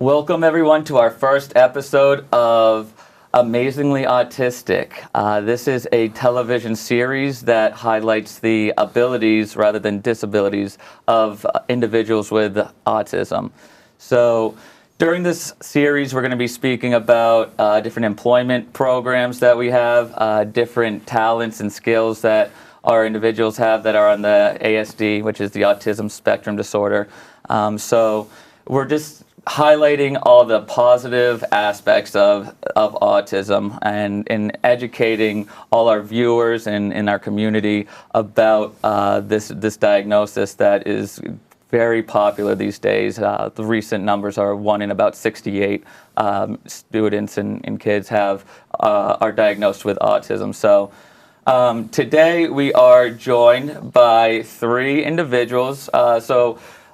Welcome everyone to our first episode of Amazingly Autistic. This is a television series that highlights the abilities rather than disabilities of individuals with autism. So during this series, we're going to be speaking about different employment programs that we have, different talents and skills that our individuals have that are on the ASD, which is the autism spectrum disorder. So we're just highlighting all the positive aspects of autism and in educating all our viewers and in our community about this diagnosis that is very popular these days. The recent numbers are 1 in about 68 students and kids are diagnosed with autism. So today we are joined by 3 individuals.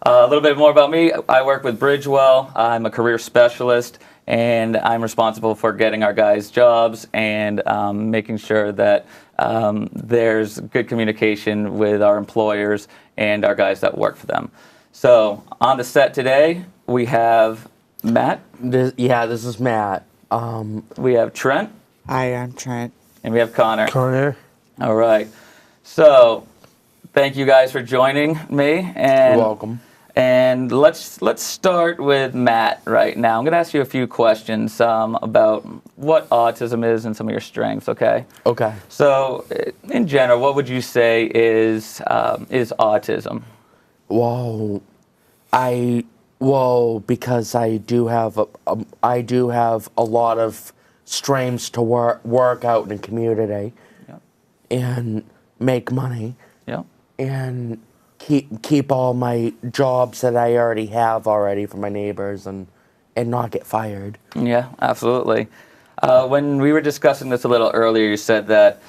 A little bit more about me. I work with Bridgewell. I'm a career specialist, and I'm responsible for getting our guys jobs and making sure that there's good communication with our employers and our guys that work for them. So on the set today, we have Matt. This is Matt. We have Trent. Hi, I'm Trent. And we have Connor. Connor. All right. So thank you guys for joining me. And You're welcome. And let's start with Matt right now. I'm going to ask you a few questions about what autism is and some of your strengths, okay? Okay. So, in general, what would you say is autism? Because I do have a lot of streams to work out in the community, Yep. and make money, Yep. and keep all my jobs that I already have for my neighbors and not get fired. Yeah, absolutely. When we were discussing this a little earlier, you said that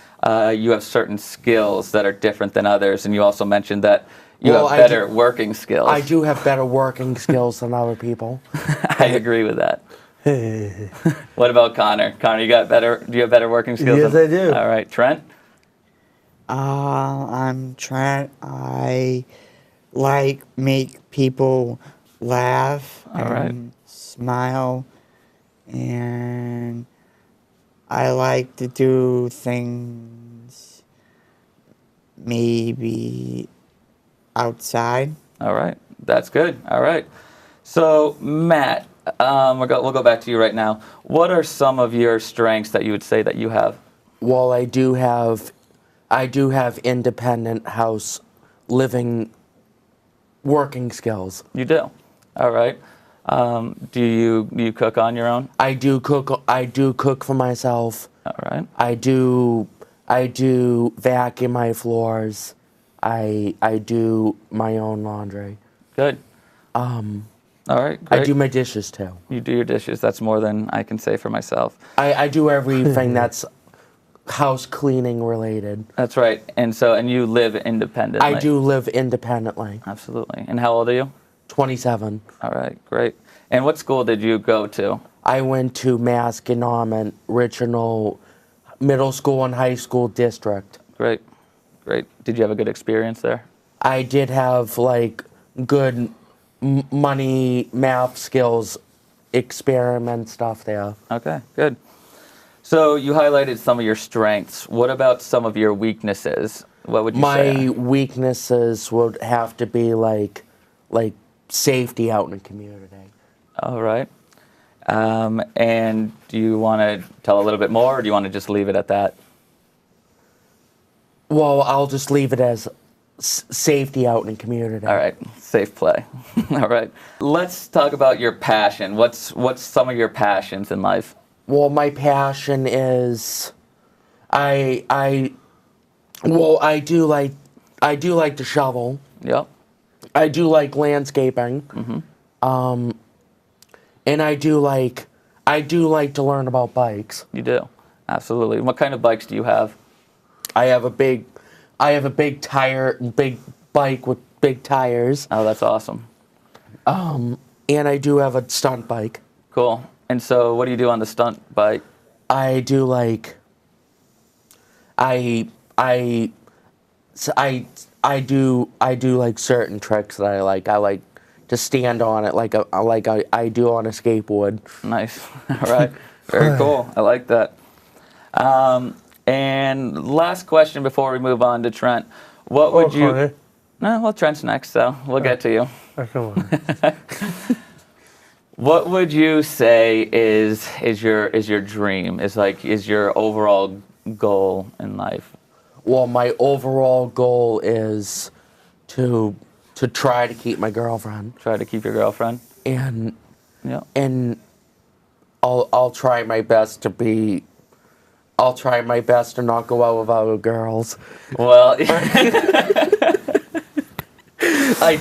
you have certain skills that are different than others, and you also mentioned that you have better working skills. I do have better working skills than other people. I agree with that. What about Connor? Connor, do you have better working skills? Yes, I do. All right, Trent? I'm Trent. I make people laugh and smile, and I like to do things maybe outside. All right, that's good. All right. So, Matt, we'll go back to you right now. What are some of your strengths that you would say that you have? Well, I do have independent house living working skills. You do. All right. Do you cook on your own? I do cook for myself. All right. I do vacuum my floors. I do my own laundry. Good. All right. Great. I do my dishes too. You do your dishes. That's more than I can say for myself. I do everything that's house cleaning related. That's right. And you live independently. I do live independently. Absolutely. And how old are you? 27. All right. Great. And what school did you go to? I went to Masconomet Regional Middle School and High School District. Great. Great. Did you have a good experience there? I did have good money, math skills, experiment stuff there. Okay. Good. So you highlighted some of your strengths. What about some of your weaknesses? What would you say? My weaknesses would have to be like safety out in the community. All right. And do you want to tell a little bit more, or do you want to just leave it at that? Well, I'll just leave it as safety out in the community. All right. Safe play. All right. Let's talk about your passion. What's some of your passions in life? Well, my passion is, I do like to shovel. Yep. I do like landscaping. Mm-hmm. And I do like to learn about bikes. You do. Absolutely. What kind of bikes do you have? I have a big bike with big tires. Oh, that's awesome. And I do have a stunt bike. Cool. And so what do you do on the stunt bike? I do like I do like certain tricks that I like. I like stand on it like I do on a skateboard. Nice. All right. Very cool. I like that. And last question before we move on to Trent. What would you... Connie. No, well, Trent's next, so we'll get to you. Oh, come on. What would you say is your dream? Is your overall goal in life? Well, my overall goal is to try to keep my girlfriend, Try to keep your girlfriend? and Yeah. I'll try my best to be. I'll try my best to not go out with other girls. Well, I'll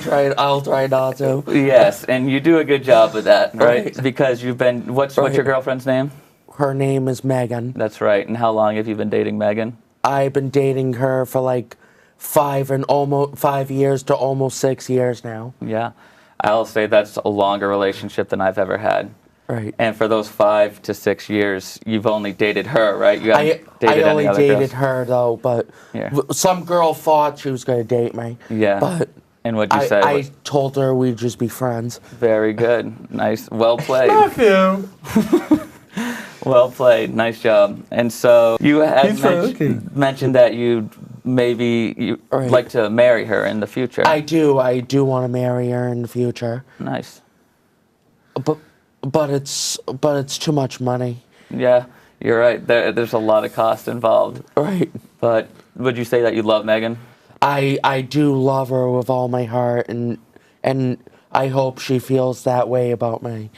try not to. yes, and you do a good job with that, right? Right. Because you've been... What's your Right. girlfriend's name? Her name is Megan. That's right. And how long have you been dating Megan? I've been dating her for like 5 years to almost 6 years now. Yeah. I'll say that's a longer relationship than I've ever had. Right. And for those 5 to 6 years, you've only dated her, right? You haven't I dated only any other dated girls? her though, but Yeah. some girl thought she was gonna date me. Yeah. But And what'd you say? I told her we'd just be friends. Very good. Nice. Well played. Matthew. Well played. Nice job. And so you had He's so lucky. mentioned that you'd maybe Right. like to marry her in the future. I do want to marry her in the future, Nice. but it's too much money. Yeah, you're right. There's a lot of cost involved. Right. But would you say that you love Megan? I do love her with all my heart, and I hope she feels that way about me.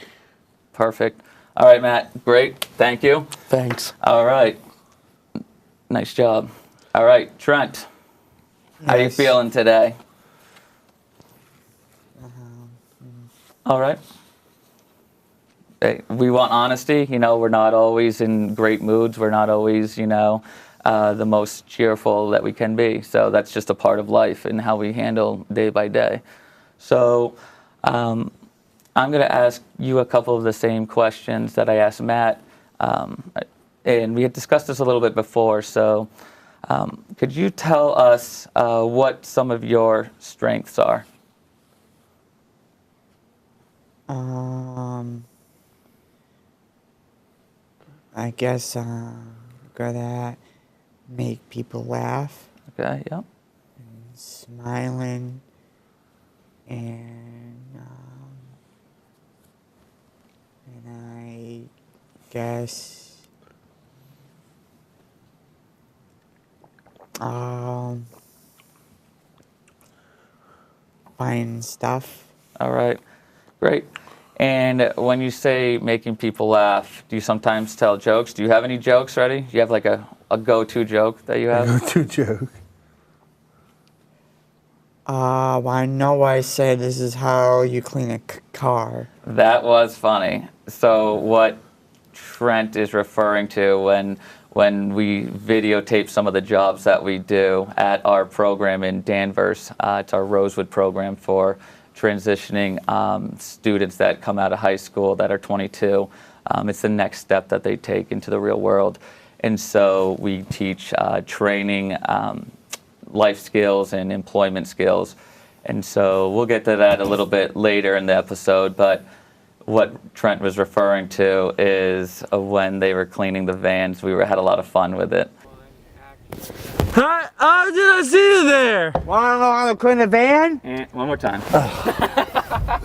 Perfect. All right, Matt. Great. Thank you. Thanks. All right. Nice job. All right, Trent. How you Yes. feeling today? All right. Hey, we want honesty. You know, we're not always in great moods. We're not always, the most cheerful that we can be. So that's just a part of life and how we handle day by day. So I'm going to ask you a couple of the same questions that I asked Matt. And we had discussed this a little bit before. So could you tell us what some of your strengths are? I guess good at make people laugh, Okay, yeah. smiling, and I guess find stuff. All right, great. And when you say making people laugh, do you sometimes tell jokes? Do you have any jokes ready? Do you have like a go-to joke that you have? Go-to joke. Well, I know I said this is how you clean a car. That was funny. So what Trent is referring to when we videotape some of the jobs that we do at our program in Danvers, it's our Rosewood program for transitioning students that come out of high school that are 22. It's the next step that they take into the real world. And so we teach training, life skills and employment skills. And so we'll get to that a little bit later in the episode, but what Trent was referring to is when they were cleaning the vans, we had a lot of fun with it. Hi, how did I see you there? Wanna know how to clean a van? One more time. I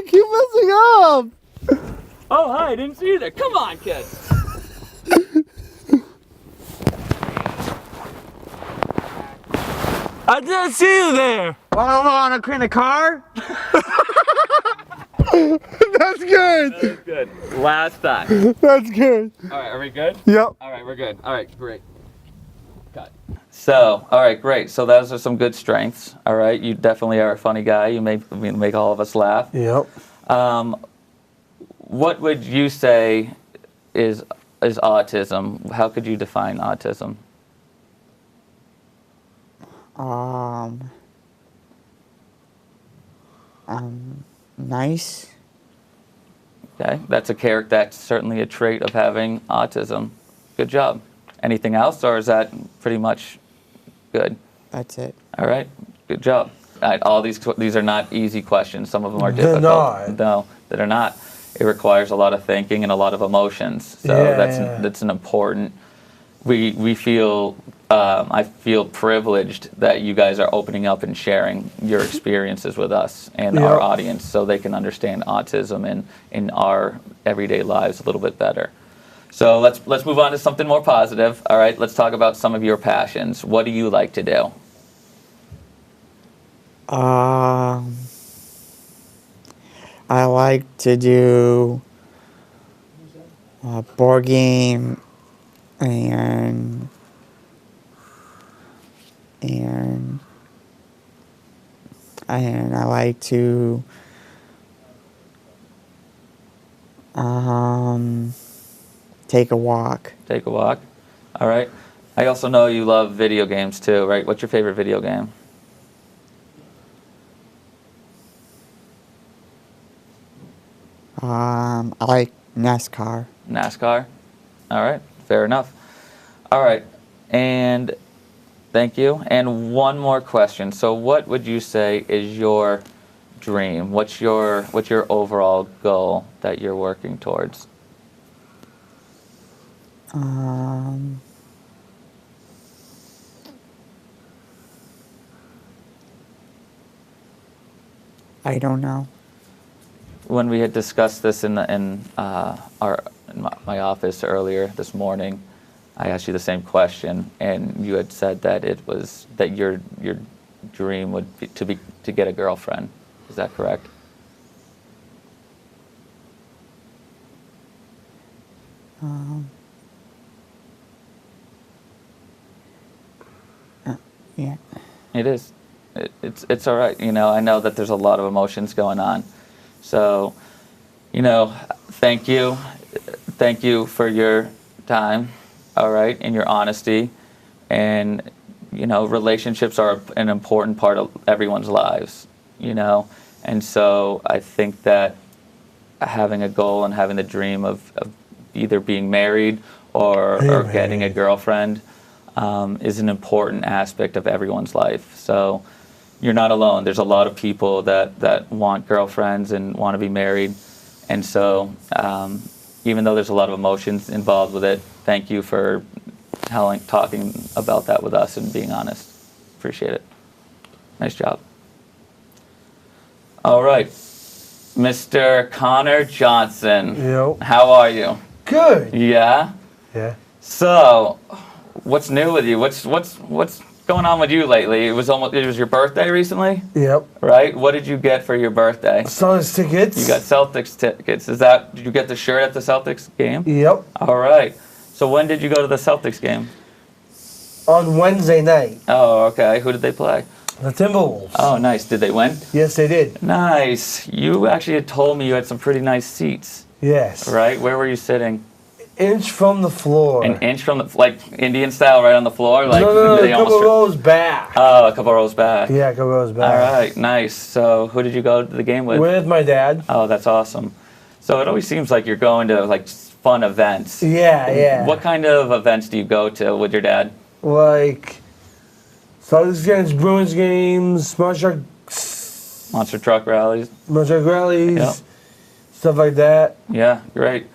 keep messing up. Oh, hi, I didn't see you there. Come on, kids. I didn't see you there. Wanna know how to clean a car? That's good. That's good. Last time. That's good. All right, are we good? Yep. All right, we're good. All right, great. Cut. So, all right, great. So those are some good strengths. All right, you definitely are a funny guy. You make all of us laugh. Yep. What would you say is autism? How could you define autism? Nice. Okay, that's certainly a trait of having autism. Good job. Anything else, or is that pretty much good? That's it. All right, good job. All these are not easy questions. Some of them are They're difficult. not. No, that are not. It requires a lot of thinking and a lot of emotions. So that's an important. We feel. I feel privileged that you guys are opening up and sharing your experiences with us and our audience, so they can understand autism and in our everyday lives a little bit better. So let's move on to something more positive. All right, let's talk about some of your passions. What do you like to do? I like to do board game and I like to take a walk. Take a walk. All right. I also know you love video games too, right? What's your favorite video game? I like NASCAR. NASCAR. All right. Fair enough. All right. And thank you. And one more question. So what would you say is your dream? What's your overall goal that you're working towards? I don't know. When we had discussed this in my office earlier this morning, I asked you the same question, and you had said that it was that your dream would be to get a girlfriend. Is that correct? Yeah. It is. It's all right. You know, I know that there's a lot of emotions going on. So, you know, thank you. Thank you for your time, all right, and your honesty. And, you know, relationships are an important part of everyone's lives, you know. And so I think that having a goal and having the dream of either being married or getting a girlfriend is an important aspect of everyone's life. So you're not alone. There's a lot of people that want girlfriends and want to be married. And so even though there's a lot of emotions involved with it, thank you for talking about that with us and being honest. Appreciate it. Nice job. All right. Mr. Connor Johnson. Yep. How are you? Good. Yeah? Yeah. So, what's new with you? What's going on with you lately? It was your birthday recently? Yep. Right? What did you get for your birthday? Celtics tickets. You got Celtics tickets. Did you get the shirt at the Celtics game? Yep. All right. So when did you go to the Celtics game? On Wednesday night. Oh, okay. Who did they play? The Timberwolves. Oh, nice. Did they win? Yes, they did. Nice. You actually had told me you had some pretty nice seats. Yes. Right? Where were you sitting? Inch from the floor. An inch from like Indian style, right on the floor? Like No, they a couple rows back. Oh, a couple rows back. Yeah, a couple rows back. All right, nice. So who did you go to the game with? With my dad. Oh, that's awesome. So it always seems like you're going to like fun events. Yeah. What kind of events do you go to with your dad? Like Celtics games, Bruins games, Monster truck rallies. Yep. Stuff like that. Yeah, great.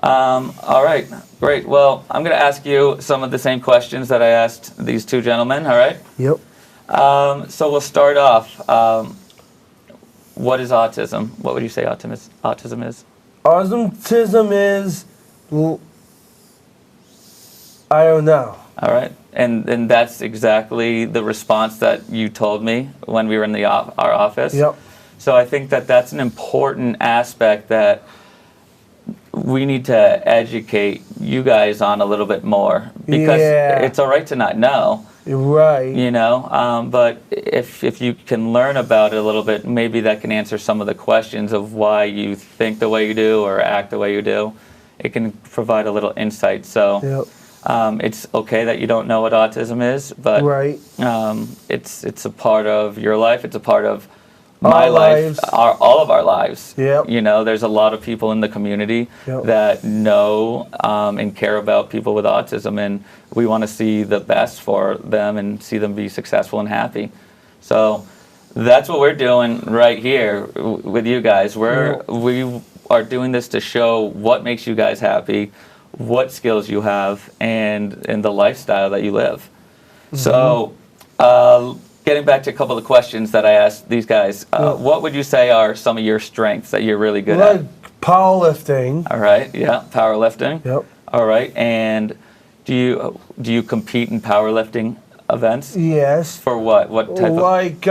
All right, great. Well, I'm going to ask you some of the same questions that I asked these two gentlemen, all right? Yep. So we'll start off. What is autism? What would you say autism is? Autism is, I don't know. All right. And that's exactly the response that you told me when we were in our office. Yep. So I think that that's an important aspect that we need to educate you guys on a little bit more, because it's all right to not know. Right. You know, but if you can learn about it a little bit, maybe that can answer some of the questions of why you think the way you do or act the way you do. It can provide a little insight. So it's okay that you don't know what autism is, but it's a part of your life. It's a part of my life, all of our lives. Yep. You know, there's a lot of people in the community that know and care about people with autism, and we want to see the best for them and see them be successful and happy. So That's what we're doing right here with you guys. We are doing this to show what makes you guys happy, what skills you have, and the lifestyle that you live. So, getting back to a couple of questions that I asked these guys, what would you say are some of your strengths that you're really good at? Powerlifting. All right, yeah, powerlifting. Yep. All right, and do you compete in powerlifting events? Yes. For what? What type of? Like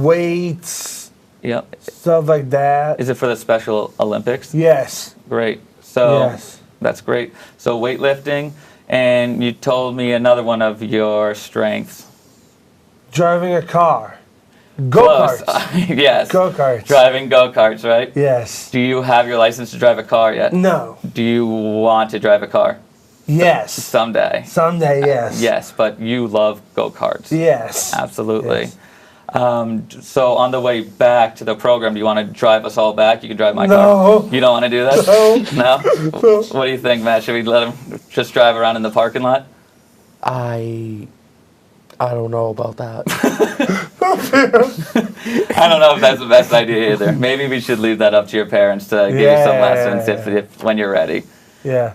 weights, Yep. stuff like that. Is it for the Special Olympics? Yes. Great. So Yes. that's great. So weightlifting, and you told me another one of your strengths. Driving a car. Close. Go-karts. Yes. Go-karts. Driving go-karts, right? Yes. Do you have your license to drive a car yet? No. Do you want to drive a car? Yes. Someday. Someday, yes. Yes, but you love go-karts. Yes. Absolutely. Yes. So on the way back to the program, do you want to drive us all back? You can drive my car. No. You don't want to do that? No. No? What do you think, Matt? Should we let him just drive around in the parking lot? I don't know about that. I don't know if that's the best idea either. Maybe we should leave that up to your parents to give you some lessons if when you're ready. Yeah.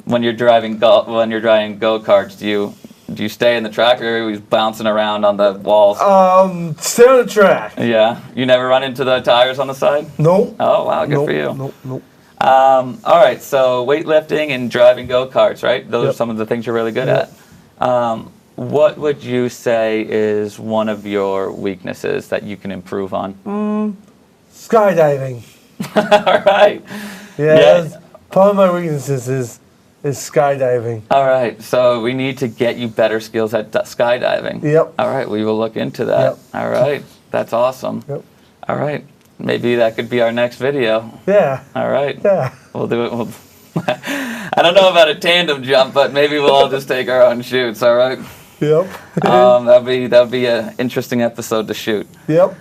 When you're driving go-karts, do you stay in the track or are you bouncing around on the walls? Stay on the track. Yeah. You never run into the tires on the side? Nope. Oh wow, good Nope. for you. Nope. All right, so weightlifting and driving go-karts, right? Those Yep. are some of the things you're really good Yep. at. What would you say is one of your weaknesses that you can improve on? Skydiving. All right. Yeah. Yeah. That's part of my weaknesses is skydiving. All right, so we need to get you better skills at skydiving. Yep. All right, we will look into that. Yep. All right, that's awesome. Yep. All right, maybe that could be our next video. Yeah. All right, Yeah. we'll do it. I don't know about a tandem jump, but maybe we'll all just take our own shoots. All right. Yep. That'd be an interesting episode to shoot. Yep.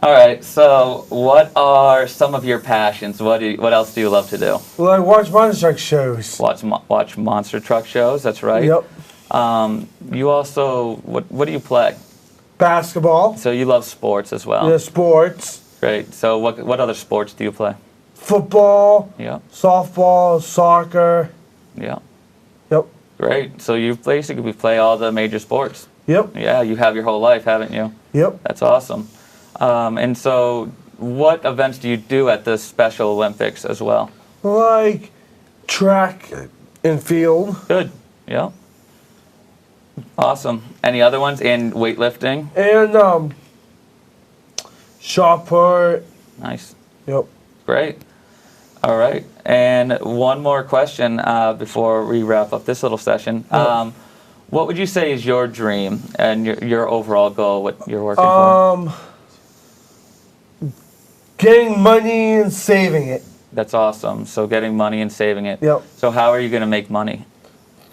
All right, so what are some of your passions? What else do you love to do? Well, I watch monster truck shows. Watch monster truck shows. That's right. Yep. You also what do you play? Basketball. So you love sports as well. Yeah, sports. Great. So what other sports do you play? Football. Yeah. Softball. Soccer. Yeah. Yep. Great. So you basically play all the major sports. Yep. Yeah, you have your whole life, haven't you? Yep. That's awesome. And so what events do you do at the Special Olympics as well? Like track and field. Good. Yeah. Awesome. Any other ones? And weightlifting? And shot put. Nice. Yep. Great. All right. And one more question before we wrap up this little session. What would you say is your dream and your overall goal, what you're working for? Getting money and saving it. That's awesome. So getting money and saving it. Yep. So how are you going to make money?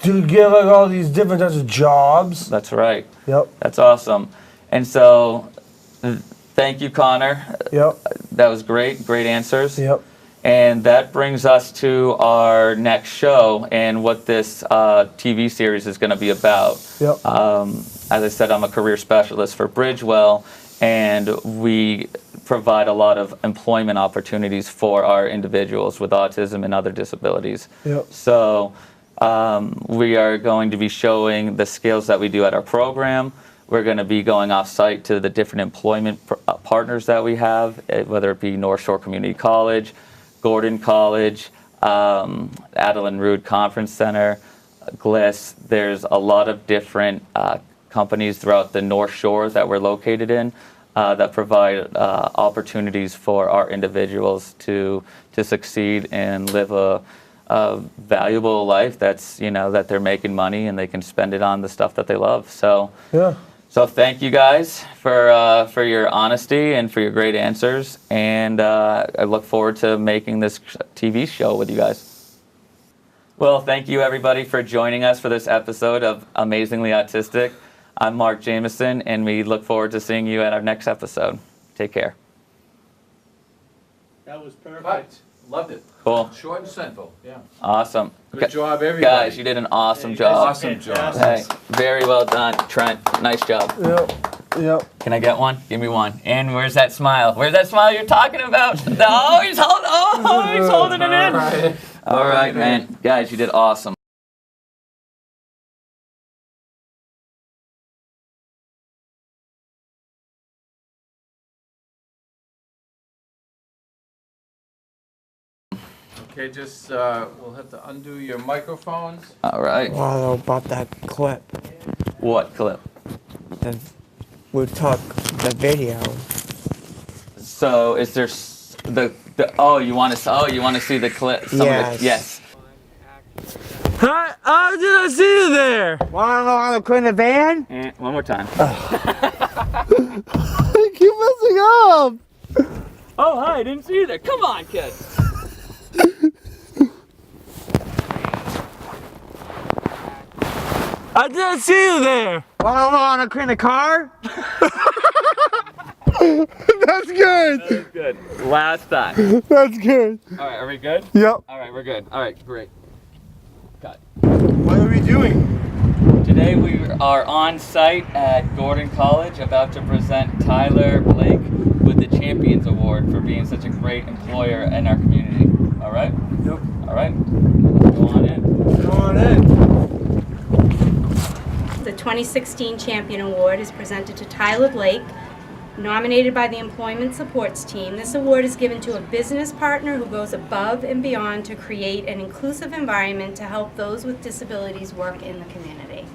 To get like all these different types of jobs. That's right. Yep. That's awesome. And so thank you, Connor. Yep. That was great. Great answers. Yep. And that brings us to our next show and what this TV series is going to be about. Yep. As I said, I'm a career specialist for Bridgewell, and we provide a lot of employment opportunities for our individuals with autism and other disabilities. Yep. So we are going to be showing the skills that we do at our program. We're going to be going off-site to the different employment partners that we have, whether it be North Shore Community College, Gordon College, Adeline Rood Conference Center, GLIS. There's a lot of different companies throughout the North Shore that we're located in that provide opportunities for our individuals to succeed and live a valuable life that's, that they're making money and they can spend it on the stuff that they love. So, Yeah. So thank you guys for your honesty and for your great answers, and I look forward to making this TV show with you guys. Well, thank you everybody for joining us for this episode of Amazingly Autistic. I'm Marc Jamieson, and we look forward to seeing you at our next episode. Take care. That was perfect. Right. Loved it. Cool. Short and simple. Yeah. Awesome. Good job, everybody. Guys, you did an awesome job. Awesome job. Hey, very well done, Trent. Nice job. Yep. Yep. Can I get one? Give me one. And where's that smile? Where's that smile you're talking about? Oh, he's holding it in. All right, man. Guys, you did awesome. Okay, just we'll have to undo your microphones. All right. Well, about that clip. What clip? We took the video. So is there you want to see the clip? Yes. Yes. Hi, how did I see you there? Wanna know how to clean the van? One more time. I keep messing up. Oh, hi, I didn't see you there. Come on, kid. I didn't see you there. Wanna know how to clean the car? That's good. Good. Last time. That's good. All right, are we good? Yep. All right, we're good. All right, great. Cut. What are we doing? Today we are on site at Gordon College about to present Tyler Blake with the Champions Award for being such a great employer in our community. All right? Yep. All right. Go on in. Go on in. The 2016 Champion Award is presented to Tyler Blake, nominated by the Employment Supports Team. This award is given to a business partner who goes above and beyond to create an inclusive environment to help those with disabilities work in the community.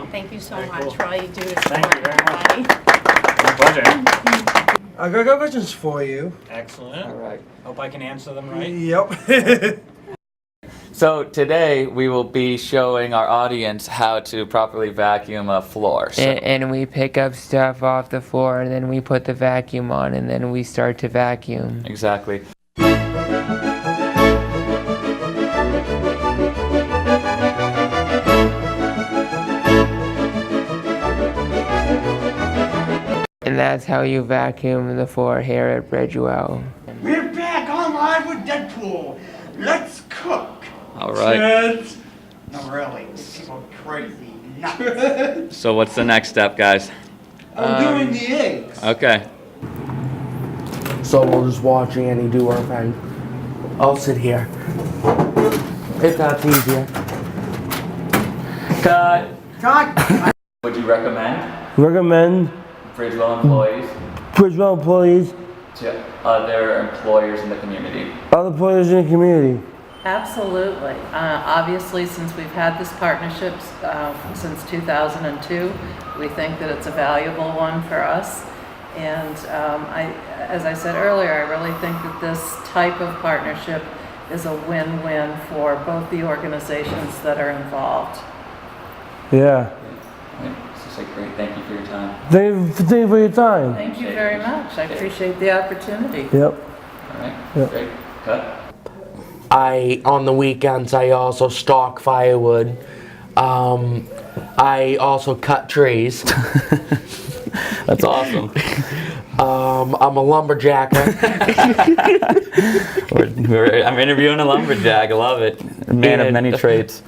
Thank you so much for all you do to support everybody. My pleasure. I got questions for you. Excellent. All right. Hope I can answer them right. Yep. So today we will be showing our audience how to properly vacuum a floor. So, And we pick up stuff off the floor, and then we put the vacuum on, and then we start to vacuum. exactly. And that's how you vacuum the floor here at Bridgewell. We're back online with Deadpool. Let's cook. All right. Trent. No, really, people are crazy nuts. So what's the next step, guys? I'm doing the eggs. Okay. So we'll just watch Annie do her thing. I'll sit here. If that's easier. Cut. God, Would you recommend Recommend Bridgewell employees Bridgewell employees, to other employers in the community? other players in the community. Absolutely. Obviously, since we've had this partnership since 2002, we think that it's a valuable one for us. And as I said earlier, I really think that this type of partnership is a win-win for both the organizations that are involved. Yeah. It's just great. Thank you for your time. Thank you for your time. Thank you very much. I appreciate the opportunity. Yep. All right. Yeah. Great. Cut. On the weekends, I also stock firewood. I also cut trees. That's awesome. I'm a lumberjacker. I'm interviewing a lumberjack. I love it. Man of many trades.